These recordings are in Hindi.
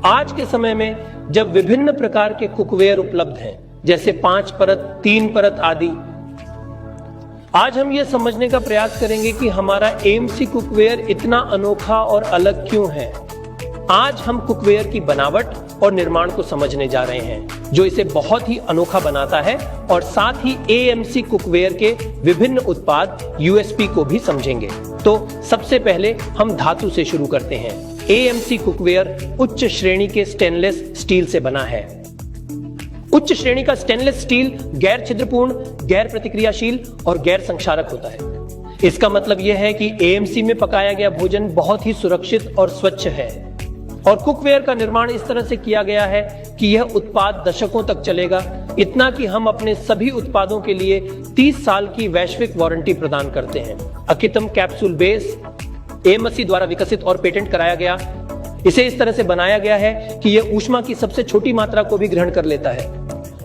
आज के समय में जब विभिन्न प्रकार के कुकवेयर उपलब्ध हैं, जैसे 5 परत, 3 परत आदि, आज हम यह समझने का प्रयास करेंगे कि हमारा एएमसी कुकवेयर इतना अनोखा और अलग क्यों है। आज हम कुकवेयर की बनावट और निर्माण को समझने जा रहे हैं, जो इसे बहुत ही अनोखा बनाता है, और साथ ही एएमसी कुकवेयर के विभिन्न उत्पाद यूएसपी को भी समझेंगे। तो सबसे पहले हम धातु से शुरू करते हैं। एएमसी कुकवेयर उच्च श्रेणी के स्टेनलेस स्टील से बना है। उच्च श्रेणी का स्टेनलेस स्टील गैर छिद्रपूर्ण, गैर प्रतिक्रियाशील और गैर संक्षारक होता है। इसका मतलब यह है कि एएमसी में पकाया गया भोजन बहुत ही सुरक्षित और स्वच्छ है, और कुकवेयर का निर्माण इस तरह से किया गया है कि यह उत्पाद दशकों तक चलेगा, इतना कि हम अपने सभी उत्पादों के लिए 30 साल की वैश्विक वारंटी प्रदान करते हैं। अकितम कैप्सूल बेस एएमसी द्वारा विकसित और पेटेंट कराया गया। इसे इस तरह से बनाया गया है कि यह ऊष्मा की सबसे छोटी मात्रा को भी ग्रहण कर लेता है,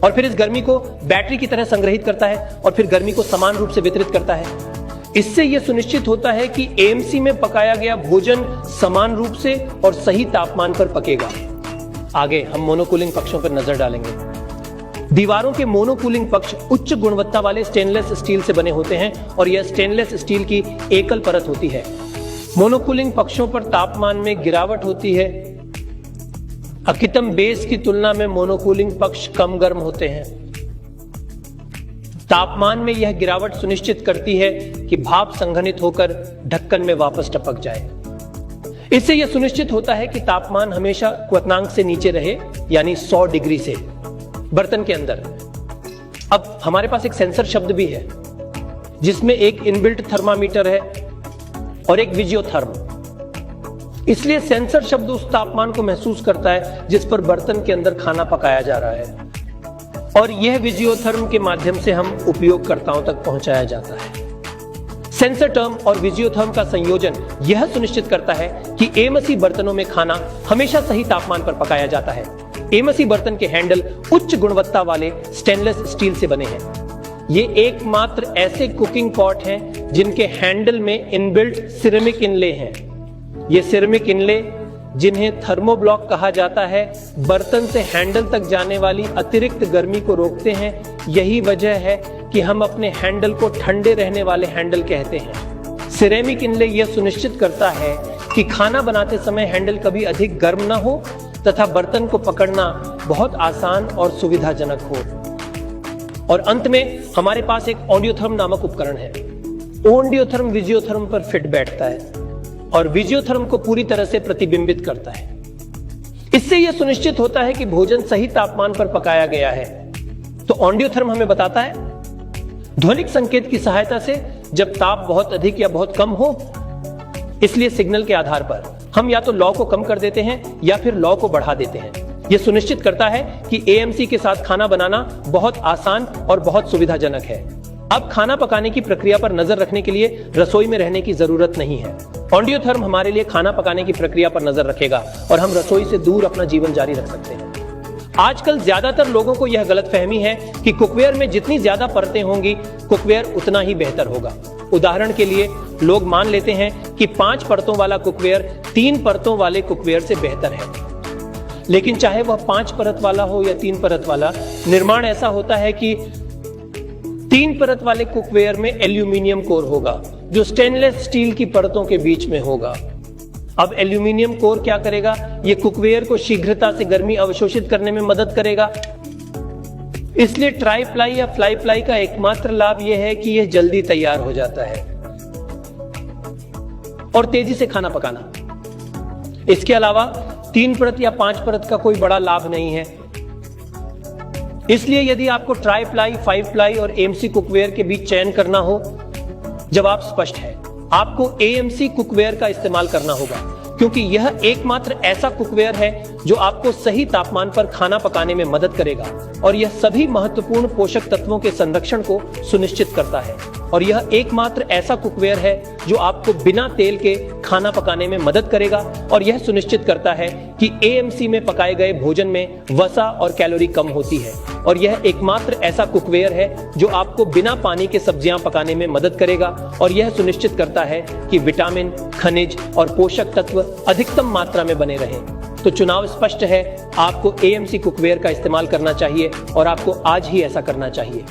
और फिर इस गर्मी को बैटरी की तरह संग्रहित करता है, और फिर गर्मी को समान रूप से वितरित करता है। इससे यह सुनिश्चित होता है कि एएमसी में पकाया गया भोजन समान रूप से और सही तापमान पर पकेगा। आगे हम मोनोकूलिंग पक्षों पर नजर डालेंगे। दीवारों के मोनोकूलिंग पक्ष उच्च गुणवत्ता वाले स्टेनलेस स्टील से बने होते हैं, और यह स्टेनलेस स्टील की एकल परत होती है। मोनोकूलिंग पक्षों पर तापमान में गिरावट होती है। अकितम बेस की तुलना में मोनोकूलिंग पक्ष कम गर्म होते हैं। तापमान में यह गिरावट सुनिश्चित करती है कि भाप संघनित होकर ढक्कन में वापस टपक जाए। इससे यह सुनिश्चित होता है कि तापमान हमेशा क्वथनांक से नीचे रहे, यानी 100 डिग्री से बर्तन के अंदर। अब हमारे पास एक सेंसर शब्द भी है, जिसमें एक इनबिल्ट थर्मामीटर है और एक विजियोथर्म। इसलिए सेंसर शब्द उस तापमान को महसूस करता है जिस पर बर्तन के अंदर खाना पकाया जा रहा है, और यह विजियोथर्म के माध्यम से हम उपयोगकर्ताओं तक पहुंचाया जाता है। सेंसर टर्म और विजियोथर्म का संयोजन यह सुनिश्चित करता है कि एएमसी बर्तनों में खाना हमेशा सही तापमान पर पकाया जाता है। एएमसी बर्तन के हैंडल उच्च गुणवत्ता वाले स्टेनलेस स्टील से बने हैं। ये एकमात्र ऐसे कुकिंग पॉट हैं जिनके हैंडल में इनबिल्ट सिरेमिक इनले हैं। ये सिरेमिक इनले, जिन्हें थर्मोब्लॉक कहा जाता है, बर्तन से हैंडल तक जाने वाली अतिरिक्त गर्मी को रोकते हैं। यही वजह है कि हम अपने हैंडल को ठंडे रहने वाले हैंडल कहते हैं। सिरेमिक इनले यह सुनिश्चित करता है कि खाना बनाते समय हैंडल कभी अधिक गर्म ना हो तथा बर्तन को पकड़ना बहुत आसान और सुविधाजनक हो। और अंत में हमारे पास एक ऑडियोथर्म नामक उपकरण है। ऑडियोथर्म विजियोथर्म पर फिट बैठता है और विजियोथर्म को पूरी तरह से प्रतिबिंबित करता है। इससे यह सुनिश्चित होता है कि भोजन सही तापमान पर पकाया गया है। तो ऑडियोथर्म हमें बताता है ध्वनिक संकेत की सहायता से जब ताप बहुत अधिक या बहुत कम हो। इसलिए सिग्नल के आधार पर हम या तो लौ को कम कर देते हैं या फिर लौ को बढ़ा देते हैं। यह सुनिश्चित करता है कि एएमसी के साथ खाना बनाना बहुत आसान और बहुत सुविधाजनक है। अब खाना पकाने की प्रक्रिया पर नजर रखने के लिए रसोई में रहने की जरूरत नहीं है। ऑडियोथर्म हमारे लिए खाना पकाने की प्रक्रिया पर नजर रखेगा और हम रसोई से दूर अपना जीवन जारी रख सकते हैं। आजकल ज्यादातर लोगों को यह गलतफहमी है कि कुकवेयर में जितनी ज्यादा परतें होंगी, कुकवेयर उतना ही बेहतर होगा। उदाहरण के लिए लोग मान लेते हैं कि 5 परतों वाला कुकवेयर 3 परतों वाले कुकवेयर से बेहतर है। लेकिन चाहे वह 5 परत वाला हो या 3 परत वाला, निर्माण ऐसा होता है कि 3 परत वाले कुकवेयर में एल्यूमिनियम कोर होगा, जो स्टेनलेस स्टील की परतों के बीच में होगा। अब एल्यूमिनियम कोर क्या करेगा? यह कुकवेयर को शीघ्रता से गर्मी अवशोषित करने में मदद करेगा। इसलिए ट्राई प्लाई या फ्लाई प्लाई का एकमात्र लाभ यह है कि यह जल्दी तैयार हो जाता है और तेजी से खाना पकाना। इसके अलावा 3 परत या 5 परत का कोई बड़ा लाभ नहीं है। इसलिए यदि आपको ट्राई प्लाई, 5 प्लाई और एएमसी कुकवेयर के बीच चयन करना हो, जवाब स्पष्ट है, आपको एएमसी कुकवेयर का इस्तेमाल करना होगा, क्योंकि यह एकमात्र ऐसा कुकवेयर है जो आपको सही तापमान पर खाना पकाने में मदद करेगा, और यह सभी महत्वपूर्ण पोषक तत्वों के संरक्षण को सुनिश्चित करता है। और यह एकमात्र ऐसा कुकवेयर है जो आपको बिना तेल के खाना पकाने में मदद करेगा, और यह सुनिश्चित करता है कि एएमसी में पकाए गए भोजन में वसा और कैलोरी कम होती है। और यह एकमात्र ऐसा कुकवेयर है जो आपको बिना पानी के सब्जियां पकाने में मदद करेगा, और यह सुनिश्चित करता है कि विटामिन, खनिज और पोषक तत्व अधिकतम मात्रा में बने रहें। तो चुनाव स्पष्ट है, आपको AMC कुकवेयर का इस्तेमाल करना चाहिए और आपको आज ही ऐसा करना चाहिए।